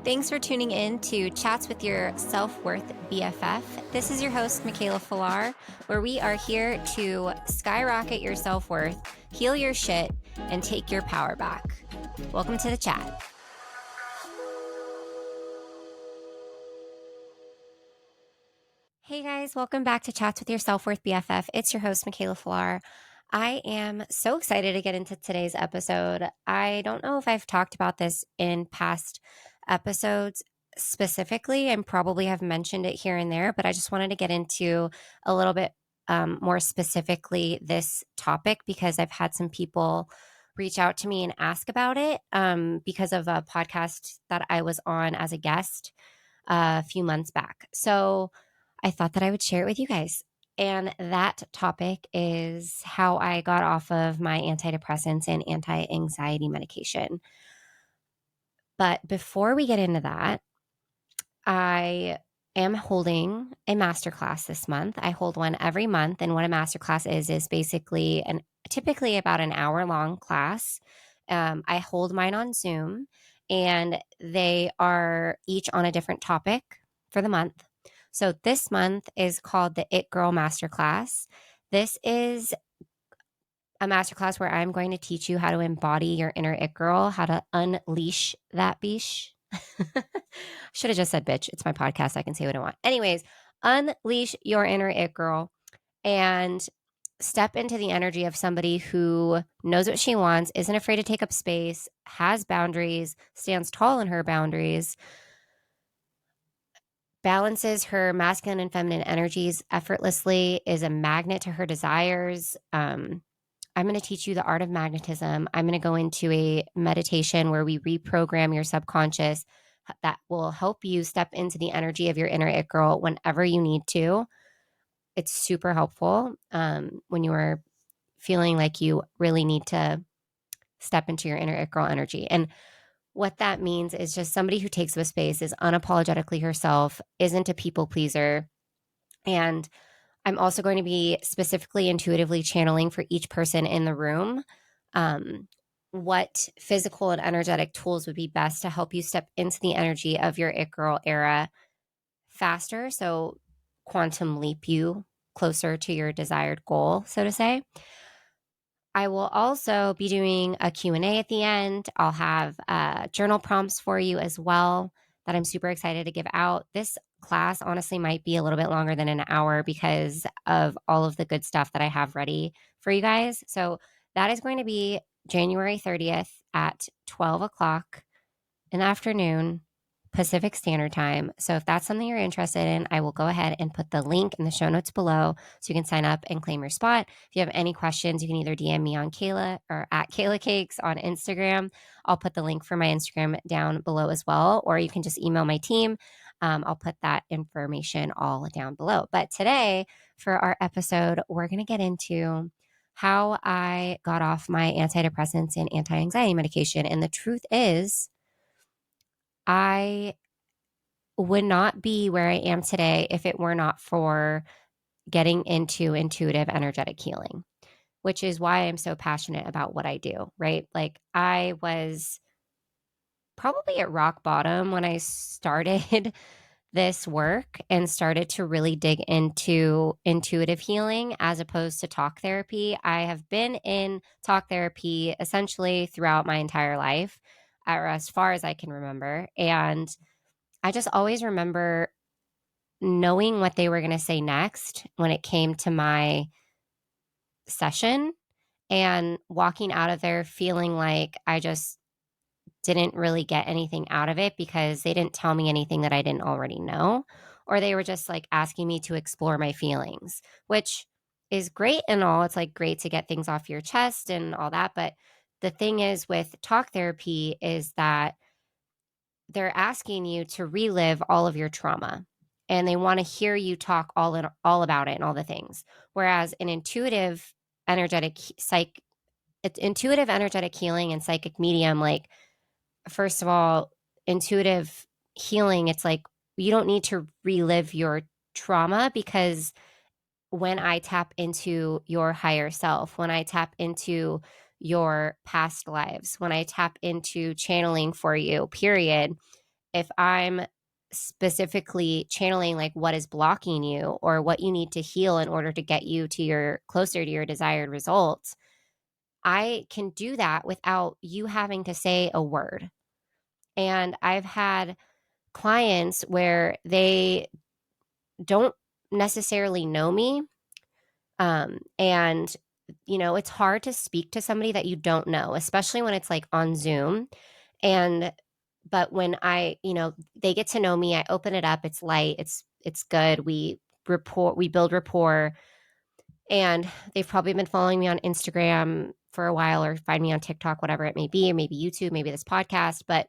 Thanks for tuning in to Chats with Your Self-Worth BFF. This is your host, Mikaela, where we are here to skyrocket your self-worth, heal your shit, and take your power back. Welcome to the chat. Hey guys, welcome back to Chats with Your Self-Worth BFF. It's your host, Mikaela. I am so excited to get into today's episode. I don't know if I've talked about this in past episodes specifically, and probably have mentioned it here and there, but I just wanted to get into a little bit more specifically this topic because I've had some people reach out to me and ask about it because of a podcast that I was on as a guest a few months back. So I thought that I would share it with you guys. And that topic is how I got off of my antidepressants and anti-anxiety medication. But before we get into that, I am holding a masterclass this month. I hold one every month. And what a masterclass is basically typically about an hour-long class. I hold mine on Zoom, and they are each on a different topic for the month. So this month is called the It Girl Masterclass. This is a masterclass where I'm going to teach you how to embody your inner It Girl, how to unleash that biche. Should have just said bitch. It's my podcast. I can say what I want. Anyways, unleash your inner It Girl and step into the energy of somebody who knows what she wants, isn't afraid to take up space, has boundaries, stands tall in her boundaries, balances her masculine and feminine energies effortlessly, is a magnet to her desires. I'm going to teach you the art of magnetism. I'm going to go into a meditation where we reprogram your subconscious that will help you step into the energy of your inner It Girl whenever you need to. It's super helpful when you are feeling like you really need to step into your inner It Girl energy. And what that means is just somebody who takes up space, is unapologetically herself, isn't a people pleaser. And I'm also going to be specifically intuitively channeling for each person in the room what physical and energetic tools would be best to help you step into the energy of your It Girl era faster. So quantum leap you closer to your desired goal, so to say. I will also be doing a Q&A at the end. I'll have journal prompts for you as well that I'm super excited to give out. This class honestly might be a little bit longer than an hour because of all of the good stuff that I have ready for you guys. So that is going to be January 30th at 12 o'clock in the afternoon, Pacific Standard Time. So if that's something you're interested in, I will go ahead and put the link in the show notes below so you can sign up and claim your spot. If you have any questions, you can either DM me on Kayla or at Kayla Cakes on Instagram. I'll put the link for my Instagram down below as well, or you can just email my team. I'll put that information all down below. But today, for our episode, we're going to get into how I got off my antidepressants and anti-anxiety medication. And the truth is, I would not be where I am today if it were not for getting into intuitive energetic healing, which is why I'm so passionate about what I do, right? Like I was probably at rock bottom when I started this work and started to really dig into intuitive healing as opposed to talk therapy. I have been in talk therapy essentially throughout my entire life, or as far as I can remember. And I just always remember knowing what they were going to say next when it came to my session and walking out of there feeling like I just didn't really get anything out of it because they didn't tell me anything that I didn't already know, or they were just like asking me to explore my feelings, which is great and all. It's like great to get things off your chest and all that. But the thing is with talk therapy is that they're asking you to relive all of your trauma and they want to hear you talk all about it and all the things. Whereas an intuitive energetic healing and psychic medium, like, first of all, intuitive healing, it's like you don't need to relive your trauma because when I tap into your higher self, when I tap into your past lives, when I tap into channeling for you, period, if I'm specifically channeling like what is blocking you or what you need to heal in order to get you to your closer to your desired results, I can do that without you having to say a word. And I've had clients where they don't necessarily know me. And, it's hard to speak to somebody that you don't know, especially when it's like on Zoom. And, but when they get to know me, I open it up, it's light, it's good. We build rapport, and they've probably been following me on Instagram for a while or find me on TikTok, whatever it may be, or maybe YouTube, maybe this podcast. But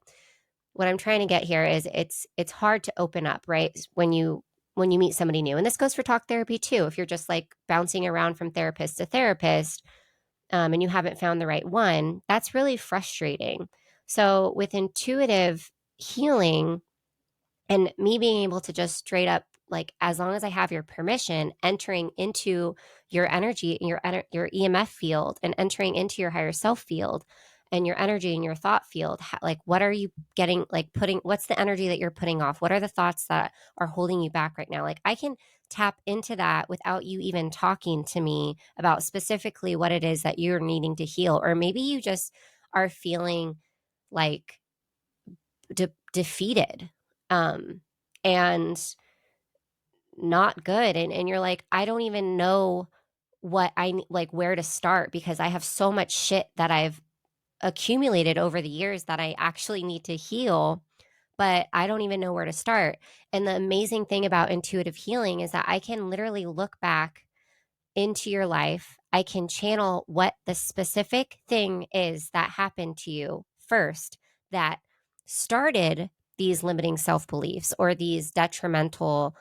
what I'm trying to get here is it's hard to open up, right? When you meet somebody new. And this goes for talk therapy too. If you're just like bouncing around from therapist to therapist, and you haven't found the right one, that's really frustrating. So with intuitive healing, and me being able to just straight up, like, as long as I have your permission, entering into your energy and your EMF field and entering into your higher self field and your energy and your thought field, like, what are you getting, like, what's the energy that you're putting off? What are the thoughts that are holding you back right now? Like, I can tap into that without you even talking to me about specifically what it is that you're needing to heal. Or maybe you just are feeling like defeated, um and not good, and you're like, I don't even know what like where to start, because I have so much shit that I've accumulated over the years that I actually need to heal, but I don't even know where to start. And the amazing thing about intuitive healing is that I can literally look back into your life. I can channel what the specific thing is that happened to you first that started these limiting self beliefs or these detrimental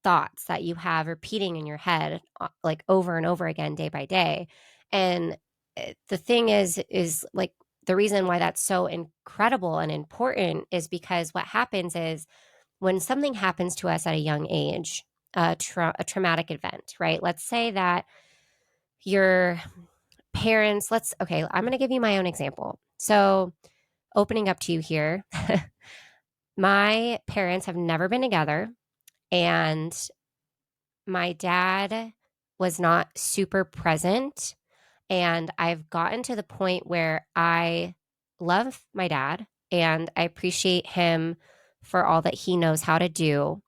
thoughts that you have repeating in your head, like over and over again, day by day. And the thing is like, the reason why that's so incredible and important is because what happens is when something happens to us at a young age, a traumatic event, right? Let's say that your parents, okay, I'm going to give you my own example. So, opening up to you here, my parents have never been together, and my dad was not super present. And I've gotten to the point where I love my dad and I appreciate him for all that he knows how to do.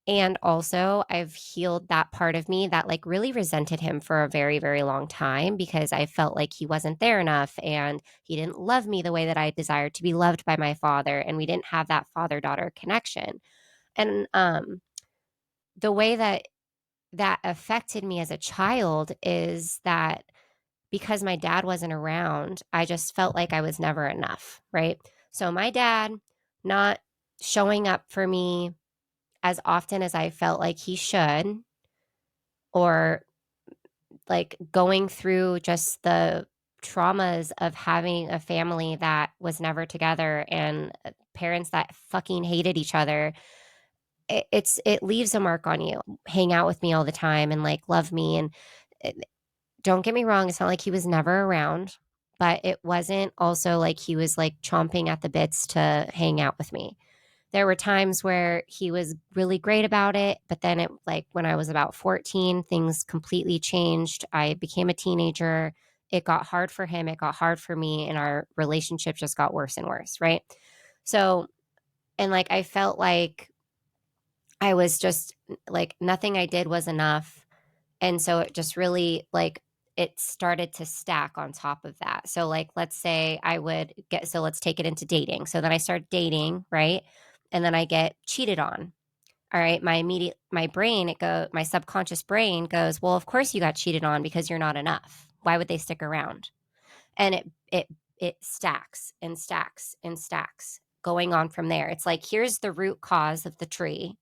And also, I've healed that part of me that like really resented him for a very, very long time, because I felt like he wasn't there enough and he didn't love me the way that I desired to be loved by my father. And we didn't have that father daughter connection. And the way that affected me as a child is that because my dad wasn't around, I just felt like I was never enough, right? So my dad not showing up for me as often as I felt like he should, or like going through just the traumas of having a family that was never together and parents that fucking hated each other, it leaves a mark on you. Hang out with me all the time and like love me, and it, don't get me wrong, it's not like he was never around, but it wasn't also like he was like chomping at the bits to hang out with me. There were times where he was really great about it, but then it, like, when I was about 14, things completely changed. I became a teenager. It got hard for him, it got hard for me, and our relationship just got worse and worse, right? So, and like I felt like I was just like nothing I did was enough. And so it just really like it started to stack on top of that. So like let's say I would get, so let's take it into dating. So then I start dating, right? And then I get cheated on. All right, my subconscious brain goes, well, of course you got cheated on because you're not enough. Why would they stick around? And it stacks and stacks and stacks going on from there. It's like, here's the root cause of the tree,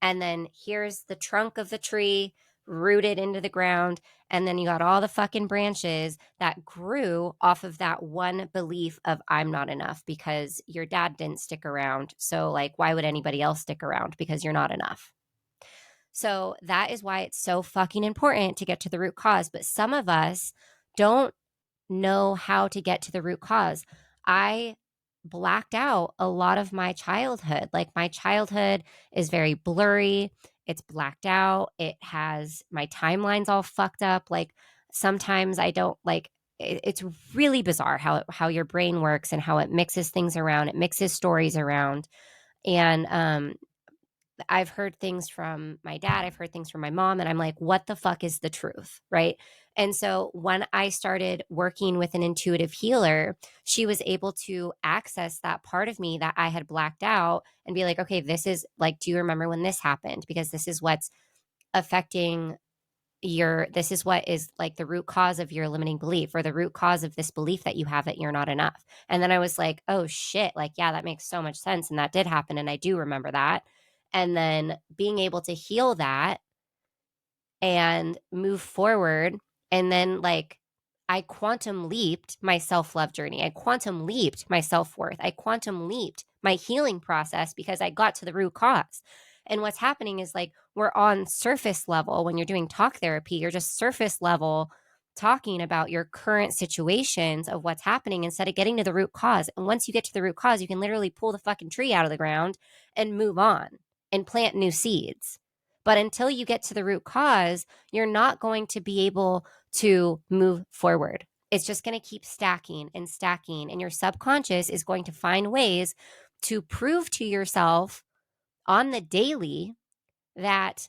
and then here's the trunk of the tree rooted into the ground, and then you got all the fucking branches that grew off of that one belief of I'm not enough because your dad didn't stick around. So like, why would anybody else stick around? Because you're not enough. So that is why it's so fucking important to get to the root cause. But some of us don't know how to get to the root cause. I blacked out a lot of my childhood. Like my childhood is very blurry. It's blacked out. It has my timelines all fucked up. Like sometimes I don't like it's really bizarre how your brain works and how it mixes things around. It mixes stories around. And I've heard things from my dad, I've heard things from my mom, and I'm like, what the fuck is the truth? Right. And so when I started working with an intuitive healer, she was able to access that part of me that I had blacked out and be like, okay, this is like, do you remember when this happened? Because this is what's affecting this is what is like the root cause of your limiting belief or the root cause of this belief that you have that you're not enough. And then I was like, oh shit, like, yeah, that makes so much sense. And that did happen. And I do remember that. And then being able to heal that and move forward. And then, like, I quantum leaped my self love journey. I quantum leaped my self worth. I quantum leaped my healing process because I got to the root cause. And what's happening is like we're on surface level when you're doing talk therapy, you're just surface level talking about your current situations of what's happening instead of getting to the root cause. And once you get to the root cause, you can literally pull the fucking tree out of the ground and move on and plant new seeds. But until you get to the root cause, you're not going to be able to move forward. It's just going to keep stacking and stacking. And your subconscious is going to find ways to prove to yourself on the daily that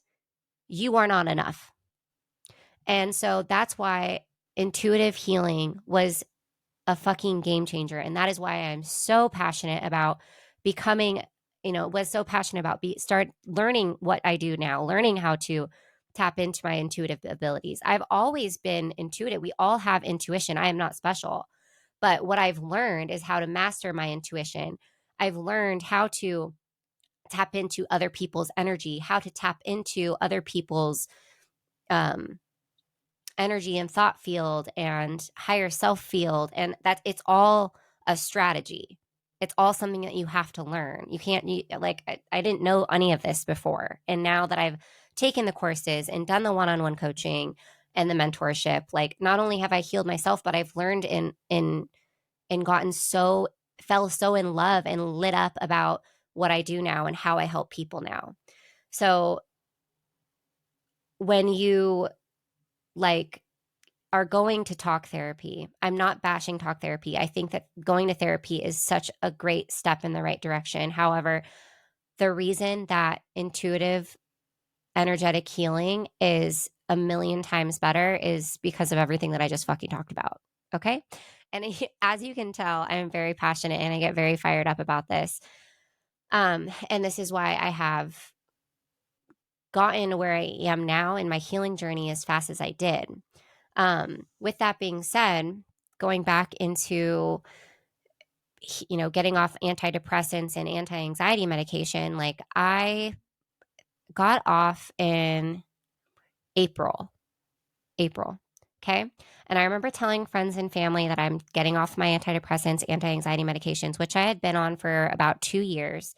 you are not enough. And so that's why intuitive healing was a fucking game changer. And that is why I'm so passionate about becoming, was so passionate about start learning what I do now, learning how to tap into my intuitive abilities. I've always been intuitive. We all have intuition. I am not special. But what I've learned is how to master my intuition. I've learned how to tap into other people's energy, how to tap into other people's um, energy and thought field and higher self field. And that it's all a strategy. It's all something that you have to learn. You can't, I didn't know any of this before. And now that I've taken the courses and done the one-on-one coaching and the mentorship, like not only have I healed myself, but I've learned and gotten fell so in love and lit up about what I do now and how I help people now. So when you like are going to talk therapy, I'm not bashing talk therapy. I think that going to therapy is such a great step in the right direction. However, the reason that intuitive energetic healing is a million times better is because of everything that I just fucking talked about. Okay. And as you can tell, I'm very passionate and I get very fired up about this. And this is why I have gotten where I am now in my healing journey as fast as I did. With that being said, going back into getting off antidepressants and anti-anxiety medication, like I got off in April. Okay. And I remember telling friends and family that I'm getting off my antidepressants, anti-anxiety medications, which I had been on for about 2 years.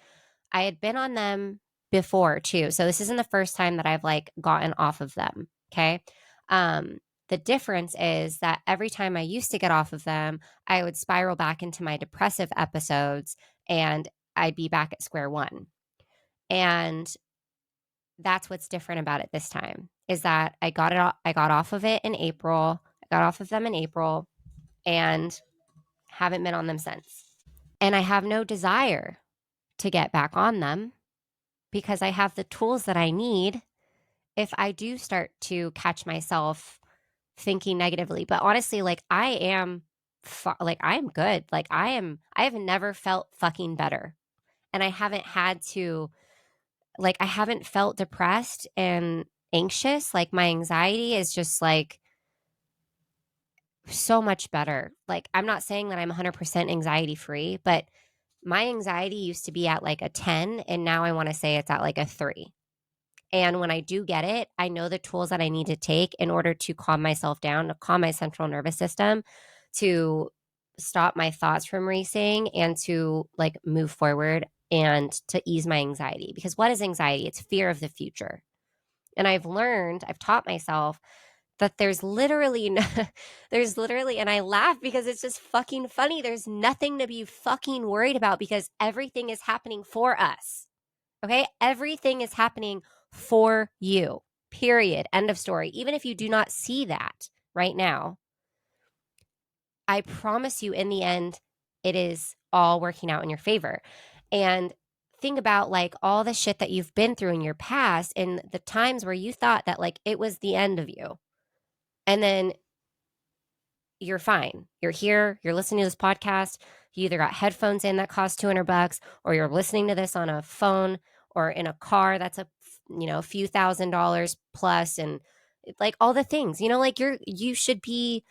I had been on them before too. So this isn't the first time that I've like gotten off of them. Okay. The difference is that every time I used to get off of them, I would spiral back into my depressive episodes and I'd be back at square one. And that's what's different about it this time is that I got off of it in April. I got off of them in April and haven't been on them since. And I have no desire to get back on them because I have the tools that I need if I do start to catch myself thinking negatively. But honestly, like I'm good. Like I have never felt fucking better. And I haven't had to, like, I haven't felt depressed and anxious. Like my anxiety is just like so much better. Like I'm not saying that I'm 100% anxiety free, but my anxiety used to be at like a 10 and now I want to say it's at like a 3. And when I do get it, I know the tools that I need to take in order to calm myself down, to calm my central nervous system, to stop my thoughts from racing and to like move forward and to ease my anxiety. Because what is anxiety? It's fear of the future. And I've taught myself that there's literally, and I laugh because it's just fucking funny. There's nothing to be fucking worried about because everything is happening for us. Okay? Everything is happening for you. Period. End of story. Even if you do not see that right now, I promise you in the end, it is all working out in your favor. And think about like all the shit that you've been through in your past and the times where you thought that like it was the end of you. And then you're fine. You're here, you're listening to this podcast. You either got headphones in that cost $200 or you're listening to this on a phone or in a car that's a few $1,000s plus and like all the things. Like you should be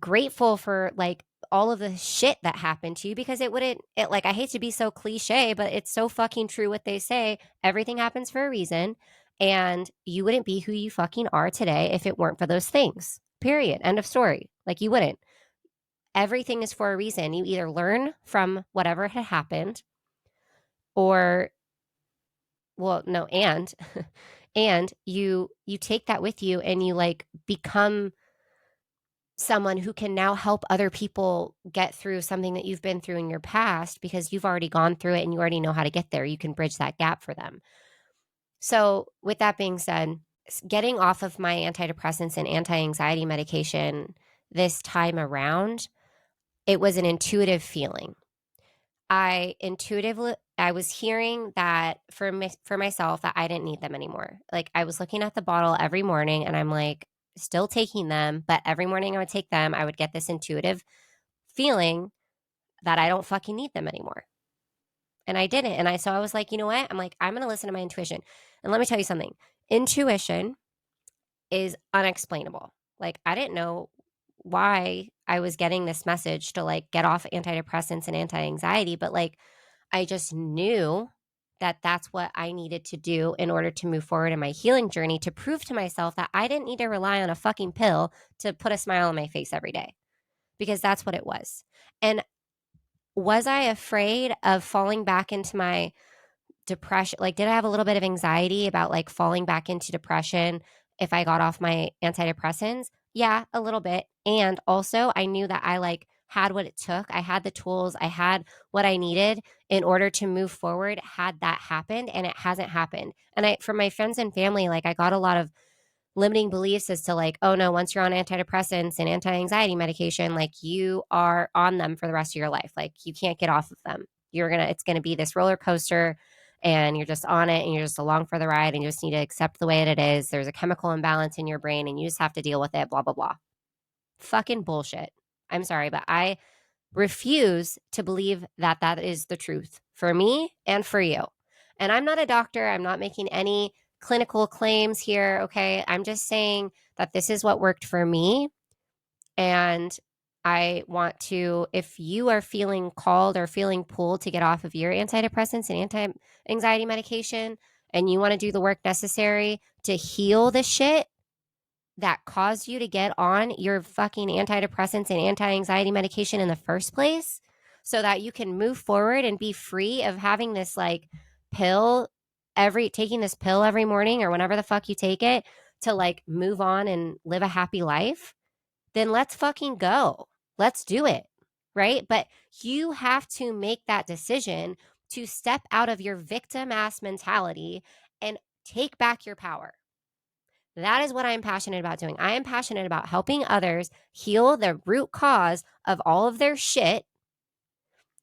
grateful for like all of the shit that happened to you because like I hate to be so cliche, but it's so fucking true what they say. Everything happens for a reason and you wouldn't be who you fucking are today if it weren't for those things. Period. End of story. Like you wouldn't. Everything is for a reason. You either learn from whatever had happened or well, no, and and you take that with you and you like become someone who can now help other people get through something that you've been through in your past because you've already gone through it and you already know how to get there. You can bridge that gap for them. So, with that being said, getting off of my antidepressants and anti-anxiety medication this time around, it was an intuitive feeling. I was hearing that for myself that I didn't need them anymore. Like I was looking at the bottle every morning and I'm like still taking them, but every morning I would take them, I would get this intuitive feeling that I don't fucking need them anymore. And I didn't. And so I was like, you know what? I'm like, I'm going to listen to my intuition. And let me tell you something. Intuition is unexplainable. Like I didn't know why I was getting this message to like get off antidepressants and anti-anxiety, but like I just knew that that's what I needed to do in order to move forward in my healing journey to prove to myself that I didn't need to rely on a fucking pill to put a smile on my face every day because that's what it was. And was I afraid of falling back into my depression? Like, did I have a little bit of anxiety about like falling back into depression if I got off my antidepressants? Yeah, a little bit. And also, I knew that I like had what it took. I had the tools, I had what I needed in order to move forward had that happened, and it hasn't happened. And from my friends and family, like I got a lot of limiting beliefs as to like, oh no, once you're on antidepressants and anti-anxiety medication, like you are on them for the rest of your life. Like you can't get off of them. It's gonna be this roller coaster and you're just on it and you're just along for the ride and you just need to accept the way it is. There's a chemical imbalance in your brain and you just have to deal with it, blah, blah, blah. Fucking bullshit. I'm sorry, but I refuse to believe that that is the truth for me and for you. And I'm not a doctor. I'm not making any clinical claims here. Okay. I'm just saying that this is what worked for me. And I want to, if you are feeling called or feeling pulled to get off of your antidepressants and anti anxiety medication, and you want to do the work necessary to heal the shit that caused you to get on your fucking antidepressants and anti-anxiety medication in the first place so that you can move forward and be free of having this like taking this pill every morning or whenever the fuck you take it to like move on and live a happy life, then let's fucking go. Let's do it. Right? But you have to make that decision to step out of your victim ass mentality and take back your power. That is what I'm passionate about doing. I am passionate about helping others heal the root cause of all of their shit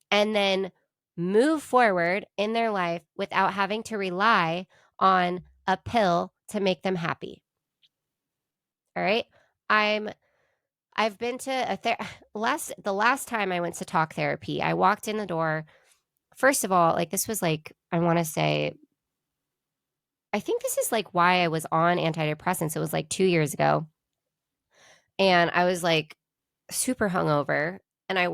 and then move forward in their life without having to rely on a pill to make them happy. All right? I've been to the last time I went to talk therapy, I walked in the door. First of all, like this was like I want to say I think this is like why I was on antidepressants. It was like 2 years ago. And I was like super hungover. And I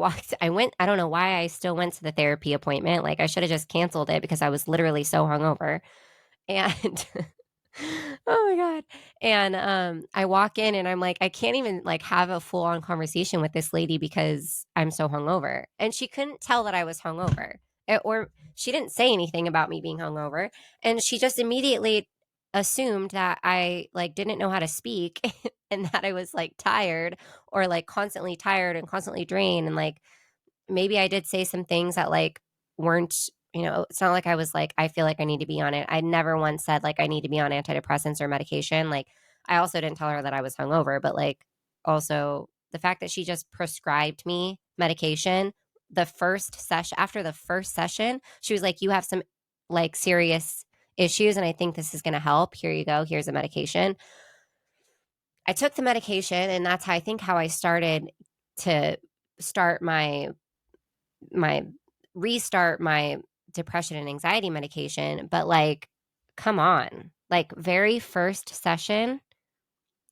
don't know why I still went to the therapy appointment. Like I should have just canceled it because I was literally so hungover. And oh my God. And I walk in and I'm like, I can't even like have a full on conversation with this lady because I'm so hungover. And she couldn't tell that I was hungover. Or she didn't say anything about me being hungover. And she just immediately assumed that I like didn't know how to speak and that I was like tired or like constantly tired and constantly drained. And like maybe I did say some things that like weren't, it's not like I was like, I feel like I need to be on it. I never once said like I need to be on antidepressants or medication. Like I also didn't tell her that I was hungover, but like also the fact that she just prescribed me medication the first session, after the first session, she was like, you have some like serious issues and I think this is going to help. Here you go. Here's a medication. I took the medication and that's how I think how I started to start my restart my depression and anxiety medication. But like, come on, like very first session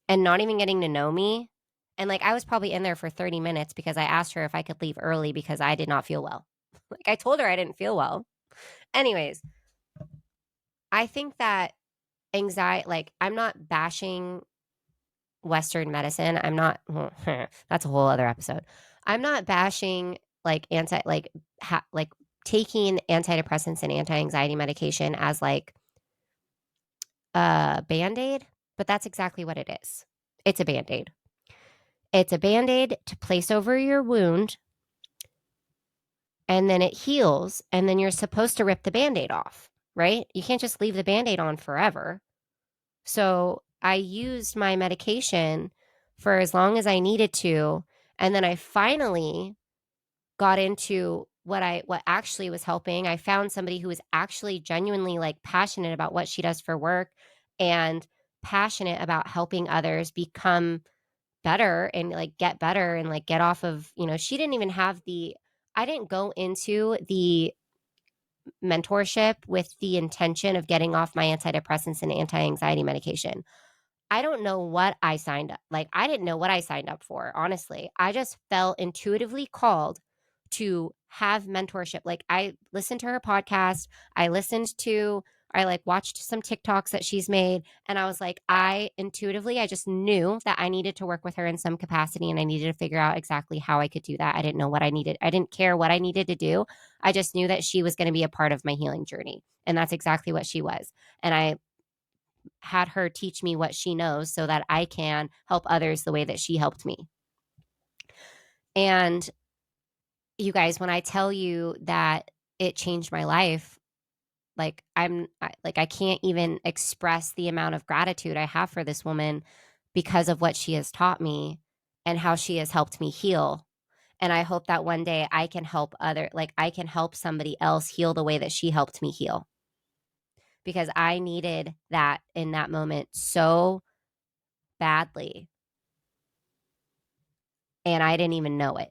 and not even getting to know me. And like, I was probably in there for 30 minutes because I asked her if I could leave early because I did not feel well. Like, I told her I didn't feel well. Anyways, I think that anxiety, like, I'm not bashing Western medicine. I'm not, that's a whole other episode. I'm not bashing like like taking antidepressants and anti-anxiety medication as like a band-aid, but that's exactly what it is. It's a band-aid. It's a band-aid to place over your wound and then it heals and then you're supposed to rip the band-aid off, right? You can't just leave the band-aid on forever. So I used my medication for as long as I needed to. And then I finally got into what actually was helping. I found somebody who was actually genuinely like passionate about what she does for work and passionate about helping others become better and like get better and like get off of, she didn't even have I didn't go into the mentorship with the intention of getting off my antidepressants and anti-anxiety medication. I don't know what I signed up. Like, I didn't know what I signed up for, honestly. I just felt intuitively called to have mentorship. Like, I listened to her podcast. I like watched some TikToks that she's made. And I was like, I just knew that I needed to work with her in some capacity and I needed to figure out exactly how I could do that. I didn't know what I needed. I didn't care what I needed to do. I just knew that she was going to be a part of my healing journey. And that's exactly what she was. And I had her teach me what she knows so that I can help others the way that she helped me. And you guys, when I tell you that it changed my life, like I can't even express the amount of gratitude I have for this woman because of what she has taught me and how she has helped me heal. And I hope that one day I can I can help somebody else heal the way that she helped me heal. Because I needed that in that moment so badly. And I didn't even know it.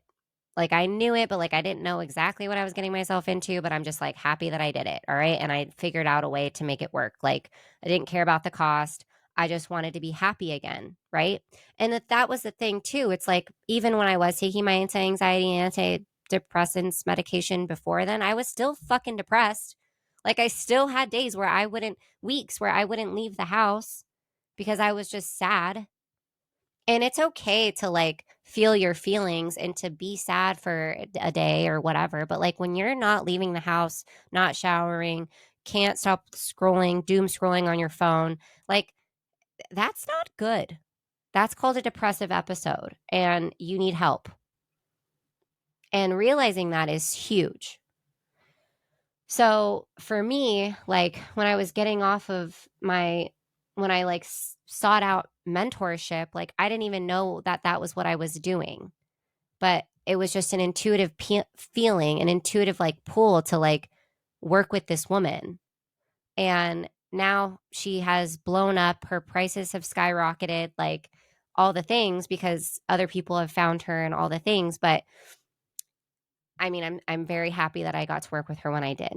Like I knew it, but like I didn't know exactly what I was getting myself into, but I'm just like happy that I did it. All right. And I figured out a way to make it work. Like I didn't care about the cost. I just wanted to be happy again. Right. And that was the thing too. It's like, even when I was taking my anti-anxiety and antidepressants medication before then, I was still fucking depressed. Like I still had weeks where I wouldn't leave the house because I was just sad. And it's okay to like feel your feelings and to be sad for a day or whatever. But like when you're not leaving the house, not showering, can't stop scrolling, doom scrolling on your phone, like that's not good. That's called a depressive episode and you need help. And realizing that is huge. So for me, like when I was getting off of when I like sought out mentorship, like I didn't even know that that was what I was doing, but it was just an intuitive feeling, an intuitive like pull to like work with this woman. And now she has blown up. Her prices have skyrocketed, like all the things because other people have found her and all the things. But I mean, I'm very happy that I got to work with her when I did.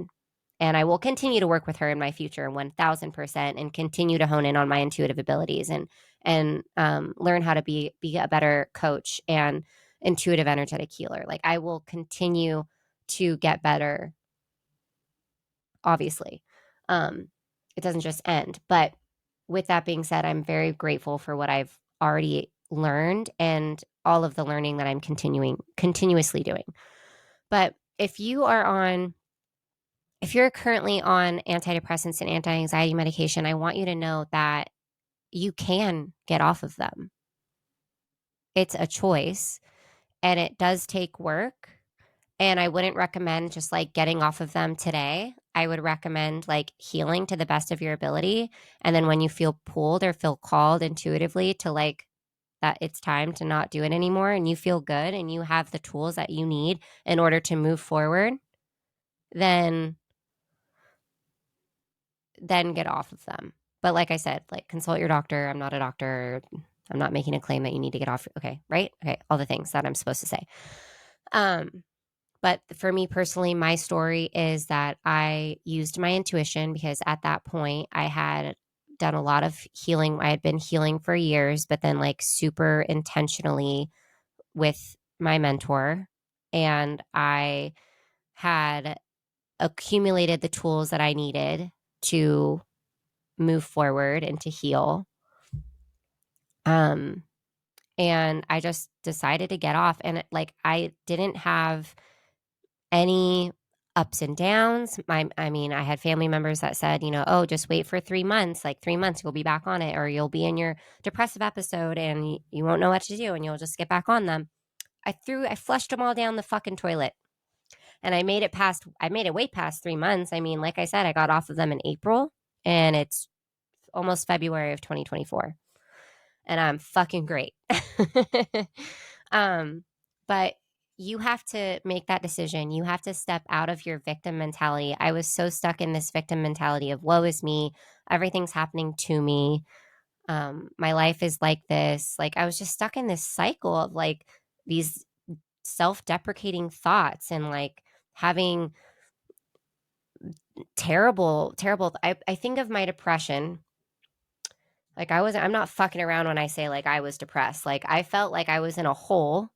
And I will continue to work with her in my future 1000% and continue to hone in on my intuitive abilities and learn how to be a better coach and intuitive energetic healer. Like I will continue to get better, obviously. It doesn't just end. But with that being said, I'm very grateful for what I've already learned and all of the learning that I'm continuously doing. But if you are on if you're currently on antidepressants and anti-anxiety medication, I want you to know that you can get off of them. It's a choice and it does take work. And I wouldn't recommend just like getting off of them today. I would recommend like healing to the best of your ability. And then when you feel pulled or feel called intuitively to like that it's time to not do it anymore and you feel good and you have the tools that you need in order to move forward, then get off of them. But like I said, like consult your doctor. I'm not a doctor. I'm not making a claim that you need to get off. Okay, right? Okay, all the things that I'm supposed to say. But for me personally, my story is that I used my intuition because at that point I had done a lot of healing. I had been healing for years, but then like super intentionally with my mentor. And I had accumulated the tools that I needed to move forward and to heal. Um, and I just decided to get off. And like I didn't have any ups and downs. I mean, I had family members that said, you know, oh, just wait for 3 months, like 3 months, you'll be back on it, or you'll be in your depressive episode and you won't know what to do and you'll just get back on them. I flushed them all down the fucking toilet and I made it way past 3 months. I mean, like I said, I got off of them in April and it's almost February of 2024 and I'm fucking great. um, but you have to make that decision. You have to step out of your victim mentality. I was so stuck in this victim mentality of woe is me. Everything's happening to me. My life is like this. Like I was just stuck in this cycle of like these self-deprecating thoughts and like having terrible. I think of my depression. Like I'm not fucking around when I say like I was depressed. Like I felt like I was in a hole.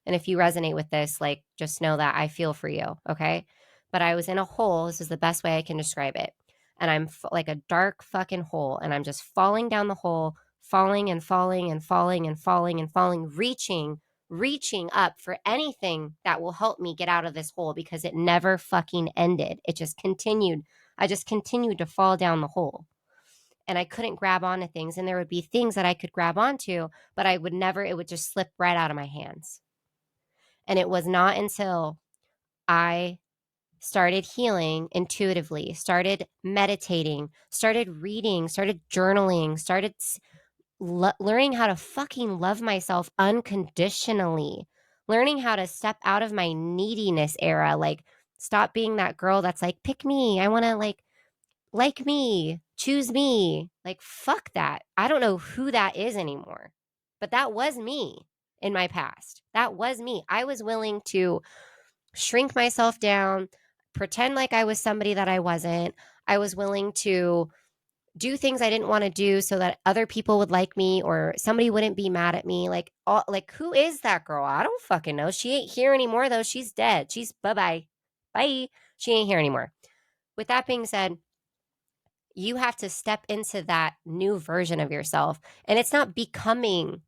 And if you resonate with this, like just know that I feel for you, okay? But I was in a hole. This is the best way I can describe it. And I'm like a dark fucking hole. And I'm just falling down the hole, falling and falling and falling and falling and falling, reaching up for anything that will help me get out of this hole because it never fucking ended. It just continued. I just continued to fall down the hole. And I couldn't grab onto things. And there would be things that I could grab onto, but I would never, it would just slip right out of my hands. And it was not until I started healing intuitively, started meditating, started reading, started journaling, started learning how to fucking love myself unconditionally, learning how to step out of my neediness era, like stop being that girl that's like, pick me. I want to like me, choose me. Like, fuck that. I don't know who that is anymore. But that was me in my past. That was me. I was willing to shrink myself down, pretend like I was somebody that I wasn't. I was willing to do things I didn't want to do so that other people would like me or somebody wouldn't be mad at me. Like who is that girl? I don't fucking know. She ain't here anymore though. She's dead. She's bye-bye. Bye. She ain't here anymore. With that being said, you have to step into that new version of yourself. And it's not becoming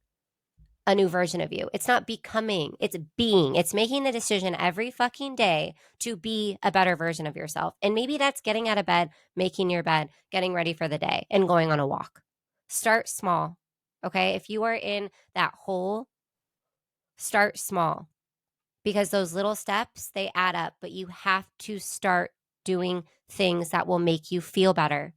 a new version of you. It's not becoming, it's being. It's making the decision every fucking day to be a better version of yourself. And maybe that's getting out of bed, making your bed, getting ready for the day, and going on a walk. Start small. Okay. If you are in that hole, start small because those little steps, they add up, but you have to start doing things that will make you feel better.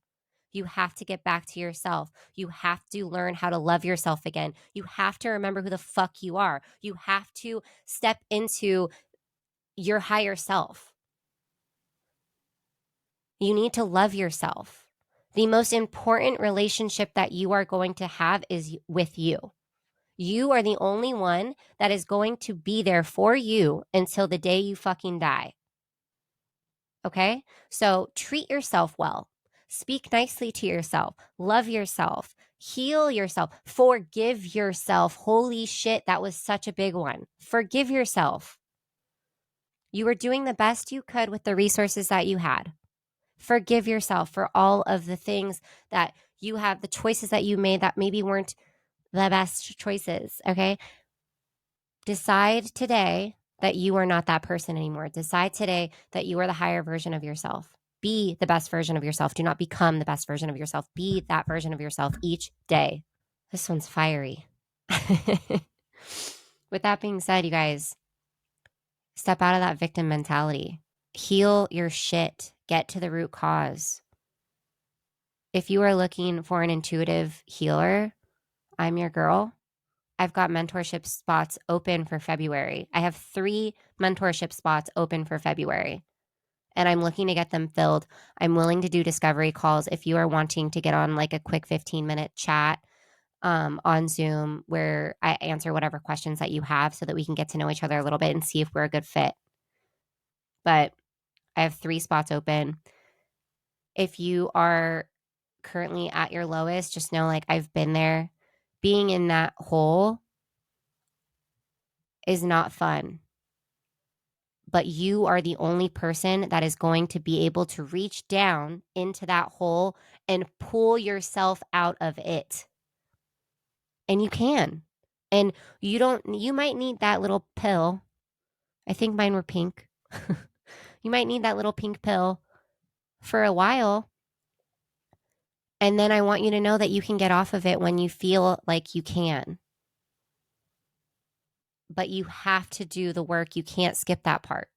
You have to get back to yourself. You have to learn how to love yourself again. You have to remember who the fuck you are. You have to step into your higher self. You need to love yourself. The most important relationship that you are going to have is with you. You are the only one that is going to be there for you until the day you fucking die. Okay? So treat yourself well. Speak nicely to yourself. Love yourself. Heal yourself. Forgive yourself. Holy shit, that was such a big one. Forgive yourself. You were doing the best you could with the resources that you had. Forgive yourself for all of the things that you have, the choices that you made that maybe weren't the best choices. Okay? Decide today that you are not that person anymore. Decide today that you are the higher version of yourself. Be the best version of yourself. Do not become the best version of yourself. Be that version of yourself each day. This one's fiery. With that being said, you guys, step out of that victim mentality. Heal your shit. Get to the root cause. If you are looking for an intuitive healer, I'm your girl. I've got mentorship spots open for February. I have 3 mentorship spots open for February, and I'm looking to get them filled. I'm willing to do discovery calls if you are wanting to get on like a quick 15-minute chat on Zoom where I answer whatever questions that you have so that we can get to know each other a little bit and see if we're a good fit. But I have 3 spots open. If you are currently at your lowest, just know like I've been there. Being in that hole is not fun. But you are the only person that is going to be able to reach down into that hole and pull yourself out of it. And you can. And you might need that little pill. I think mine were pink. You might need that little pink pill for a while. And then I want you to know that you can get off of it when you feel like you can. But you have to do the work. You can't skip that part.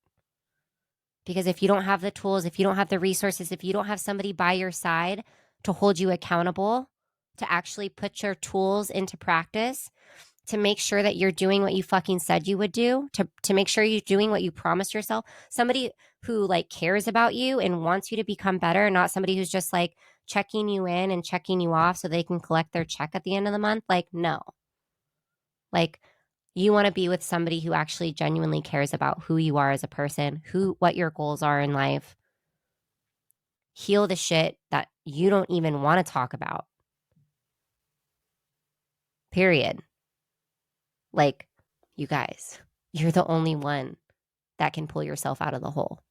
Because if you don't have the tools, if you don't have the resources, if you don't have somebody by your side to hold you accountable, to actually put your tools into practice, to make sure that you're doing what you fucking said you would do, to make sure you're doing what you promised yourself, somebody who like cares about you and wants you to become better, not somebody who's just like checking you in and checking you off so they can collect their check at the end of the month. Like, no. Like, you want to be with somebody who actually genuinely cares about who you are as a person, what your goals are in life. Heal the shit that you don't even want to talk about. Period. Like, you guys, you're the only one that can pull yourself out of the hole.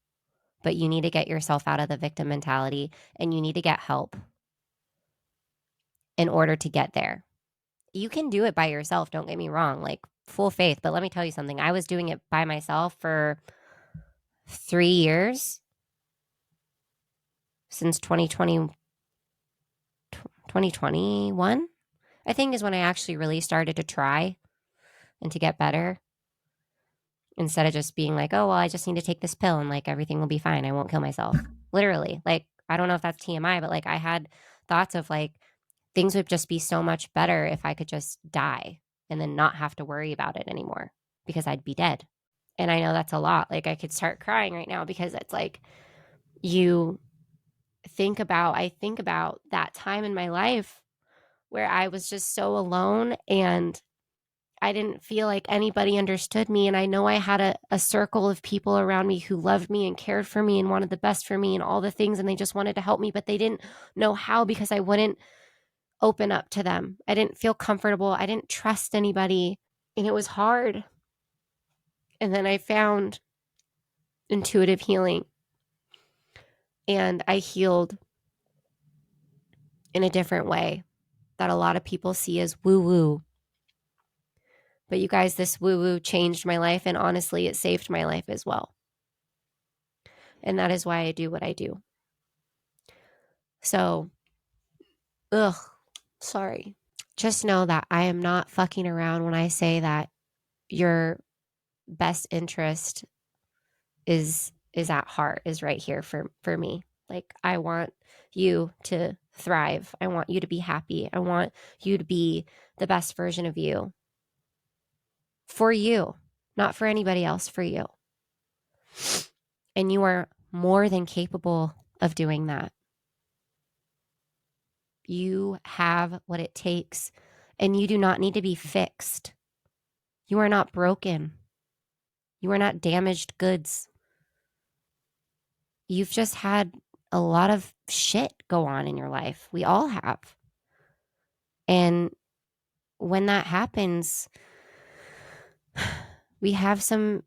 But you need to get yourself out of the victim mentality and you need to get help in order to get there. You can do it by yourself, don't get me wrong, like full faith. But let me tell you something. I was doing it by myself for 3 years since 2021, I think is when I actually really started to try and to get better instead of just being like, oh, well, I just need to take this pill and like everything will be fine. I won't kill myself. Literally, like, I don't know if that's TMI, but like I had thoughts of like things would just be so much better if I could just die and then not have to worry about it anymore because I'd be dead. And I know that's a lot. Like I could start crying right now because it's like I think about that time in my life where I was just so alone and I didn't feel like anybody understood me. And I know I had a circle of people around me who loved me and cared for me and wanted the best for me and all the things. And they just wanted to help me, but they didn't know how because I wouldn't open up to them. I didn't feel comfortable. I didn't trust anybody. And it was hard. And then I found intuitive healing. And I healed in a different way that a lot of people see as woo-woo. But you guys, this woo-woo changed my life. And honestly, it saved my life as well. And that is why I do what I do. So, sorry. Just know that I am not fucking around when I say that your best interest is at heart, is right here for me. Like, I want you to thrive. I want you to be happy. I want you to be the best version of you. For you, not for anybody else, for you. And you are more than capable of doing that. You have what it takes, and you do not need to be fixed. You are not broken. You are not damaged goods. You've just had a lot of shit go on in your life. We all have. And when that happens, we have some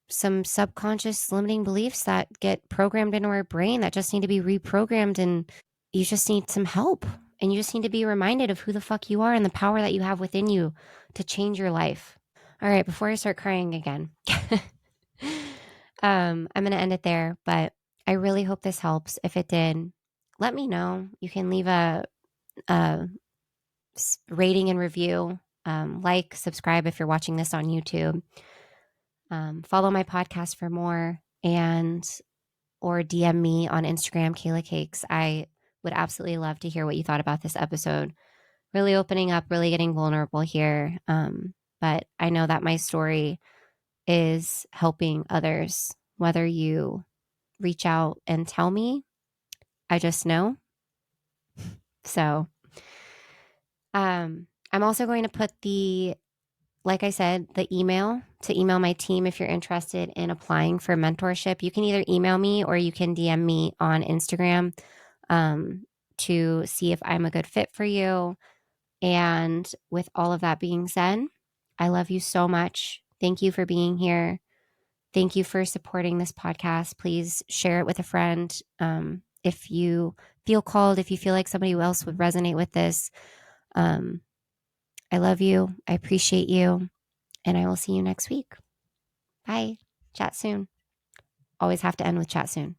subconscious limiting beliefs that get programmed into our brain that just need to be reprogrammed, and you just need some help. And you just need to be reminded of who the fuck you are and the power that you have within you to change your life. All right, before I start crying again, I'm going to end it there, but I really hope this helps. If it did, let me know. You can leave a rating and review, like, subscribe if you're watching this on YouTube. Follow my podcast for more, and or DM me on Instagram, Kayla Cakes. I would absolutely love to hear what you thought about this episode. Really opening up, really getting vulnerable here. But I know that my story is helping others, whether you reach out and tell me, I just know. So, I'm also going to put like I said, the email to email my team if you're interested in applying for mentorship. You can either email me or you can DM me on Instagram to see if I'm a good fit for you. And with all of that being said, I love you so much. Thank you for being here. Thank you for supporting this podcast. Please share it with a friend. If you feel called, if you feel like somebody else would resonate with this, um, I love you. I appreciate you. And I will see you next week. Bye. Chat soon. Always have to end with chat soon.